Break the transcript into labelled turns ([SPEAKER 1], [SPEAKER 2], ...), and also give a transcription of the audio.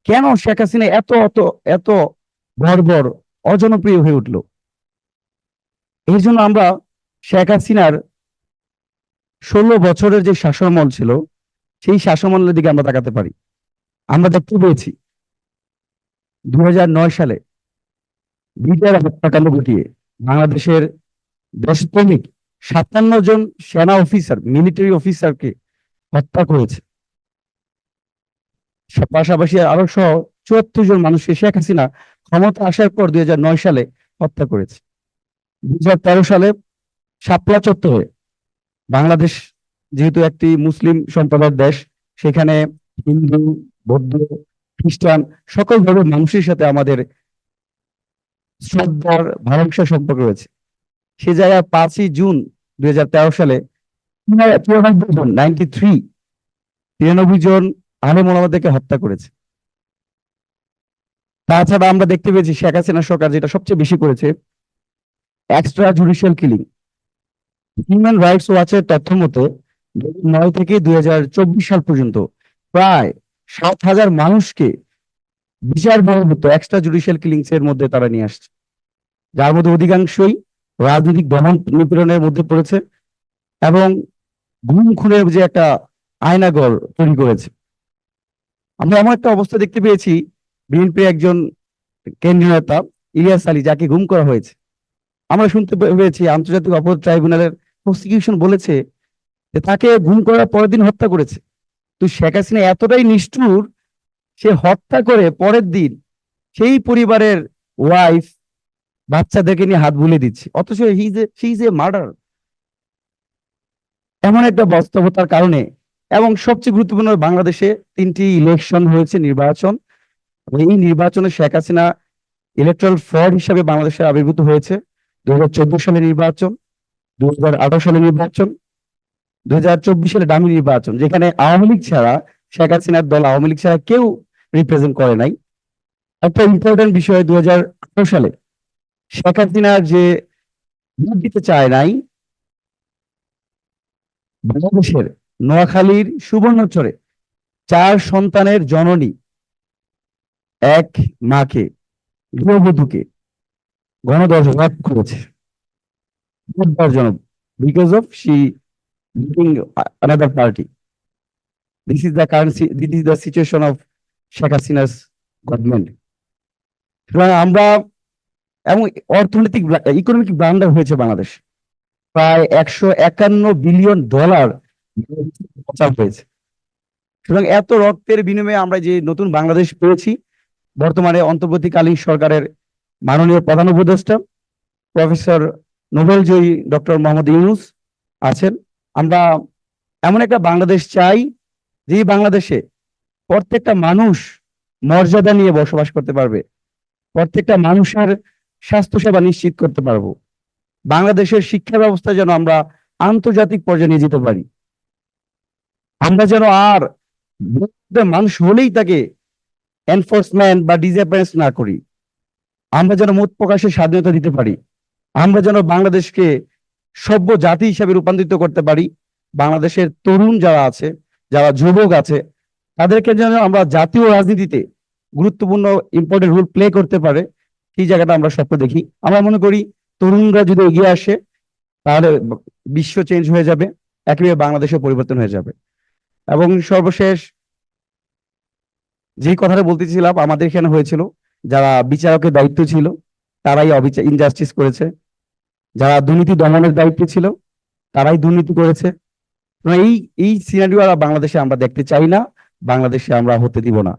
[SPEAKER 1] কেন শেখ হাসিনা এত এত এত বর্বর অজনপ্রিয় হয়ে উঠলো? এর জন্য আমরা শেখ হাসিনার 16 বছরের যে শাসনামল ছিল, সেই শাসনামলের দিকে আমরা তাকাতে পারি। আমরা দেখতে পেয়েছি 2009 সালে বিডিআর হত্যাকাণ্ড ঘটিয়ে বাংলাদেশের দেশপ্রেমিক 57 জন সেনা অফিসার, মিলিটারি অফিসারকে হত্যা করেছে। পাশাপাশি আরো 74 জন মানুষকে শেখ হাসিনা ক্ষমতা আসার পর 2009 সালে হত্যা করেছে। 2013 সালে শাপলা চত্বরে, বাংলাদেশ যেহেতু একটি মুসলিম সম্প্রদায়ের দেশ, সেখানে হিন্দু, বৌদ্ধ, খ্রিস্টান সকল ধর্মের মানুষের সাথে আমাদের শ্রদ্ধার ভালোবাসার সম্পর্ক রয়েছে। সে জায়গায় 5ই জুন 2013 সালে 93 জন আলেম ওলামাদেরকে হত্যা করেছে। তাছাড়া আমরা দেখতে পেয়েছি শেখ হাসিনা সরকার যেটা সবচেয়ে বেশি করেছে, extra judicial killing. Human rights ওয়াচের তথ্য মতে 2009 থেকে 2024 সাল পর্যন্ত প্রায় 7,000 মানুষকে বিচার বহির্ভূত এক্সট্রা জুডিশিয়াল কিলিংস এর মধ্যে তারা নিয়ে আসছে, যার মধ্যে অধিকাংশই রাজনৈতিক দমন নিপীড়নের মধ্যে পড়েছে এবং গুম খুনের যে একটা আয়নাগর তৈরি করেছে। আমরা এমন একটা অবস্থা দেখতে পেয়েছি, বিএনপির একজন কেন্দ্রীয় নেতা ইলিয়াস আলী, যাকে গুম করা হয়েছে। আমরা শুনতে পেয়েছি আন্তর্জাতিক অপরাধ ট্রাইব্যুনালের প্রসিকিউশন বলেছে যে তাকে গুম করার পরের দিন হত্যা করেছে। তো শেখ হাসিনা এতটাই নিষ্ঠুর, সে হত্যা করে পরের দিন সেই পরিবারের ওয়াইফ, বাচ্চাদেরকে নিয়ে হাত বুলিয়ে দিচ্ছে, অথচ হি ইজ এ মার্ডার। এমন একটা বাস্তবতার কারণে, এবং সবচেয়ে গুরুত্বপূর্ণ, বাংলাদেশে 3টি ইলেকশন হয়েছে, নির্বাচন। এই নির্বাচনে শেখ হাসিনা ইলেকট্রাল ফ্রড হিসাবে বাংলাদেশে আবির্ভূত হয়েছে। 2014 সালে নির্বাচন, 2018 সালে নির্বাচন, 2024 সালে ডামি নির্বাচন, যেখানে আওয়ামী লীগ ছাড়া, শেখ হাসিনার দল আওয়ামী লীগ ছাড়া কেউ রিপ্রেজেন্ট করে নাই। একটা ইম্পর্টেন্ট বিষয়, 2018 সালে শেখ হাসিনা যে ভোট দিতে চায় নাই, বাংলাদেশের নোয়াখালীর সুবর্ণচরে 4 সন্তানের জননী এক মাকে, গৃহবধূকে গণধর্ষণ করেছে, because of she living another party. This is the current, this is the situation of Sheikh Hasina's government. সুতরাং আমরা, এবং অর্থনৈতিক ইকোনমিক ব্লান্ডার হয়েছে বাংলাদেশ, প্রায় $151 বিলিয়ন পাচার হয়েছে। সুতরাং এত রক্তের বিনিময়ে আমরা যে নতুন বাংলাদেশ পেয়েছি, বর্তমানে অন্তর্বর্তীকালীন সরকারের মাননীয় প্রধান উপদেষ্টা প্রফেসর নোবেল জয়ী ডক্টর মোহাম্মদ ইউনূস আছেন। আমরা এমন একটা বাংলাদেশ চাই, যে বাংলাদেশে প্রত্যেকটা মানুষ মর্যাদা নিয়ে বসবাস করতে পারবে, প্রত্যেকটা মানুষের স্বাস্থ্যসেবা নিশ্চিত করতে পারবো। বাংলাদেশের শিক্ষা ব্যবস্থা যেন আমরা আন্তর্জাতিক পর্যায়ে নিয়ে যেতে পারি। আমরা যেন আর মানুষ হলেই তাকে এনফোর্সমেন্ট বা ডিসঅ্যাপিয়ারেন্স না করি। আমরা যেন মত প্রকাশের স্বাধীনতা দিতে পারি। আমরা যেন বাংলাদেশকে সভ্য জাতি হিসাবে রূপান্তরিত করতে পারি। বাংলাদেশের তরুণ যারা আছে, যারা যুবক আছে, তাদেরকে যেন আমরা জাতীয় রাজনীতিতে গুরুত্বপূর্ণ ইম্পর্টেন্ট রোল প্লে করতে পারে, সেই জায়গাটা আমরা স্বপ্ন দেখি। আমরা মনে করি তরুণরা যদি এগিয়ে আসে, তাহলে বিশ্ব চেঞ্জ হয়ে যাবে, একেবারে বাংলাদেশের পরিবর্তন হয়ে যাবে। এবং সর্বশেষ যে কথাটা বলতেছিলাম, আমাদের এখানে হয়েছিল, যারা বিচারকের দায়িত্ব ছিল তারাই ইনজাস্টিস করেছে, যারা দুর্নীতি দমনের দায়িত্ব ছিল তারাই দুর্নীতি করেছে। এই সিনারিও বাংলাদেশে আমরা দেখতে চাই না, বাংলাদেশে আমরা হতে দিব না।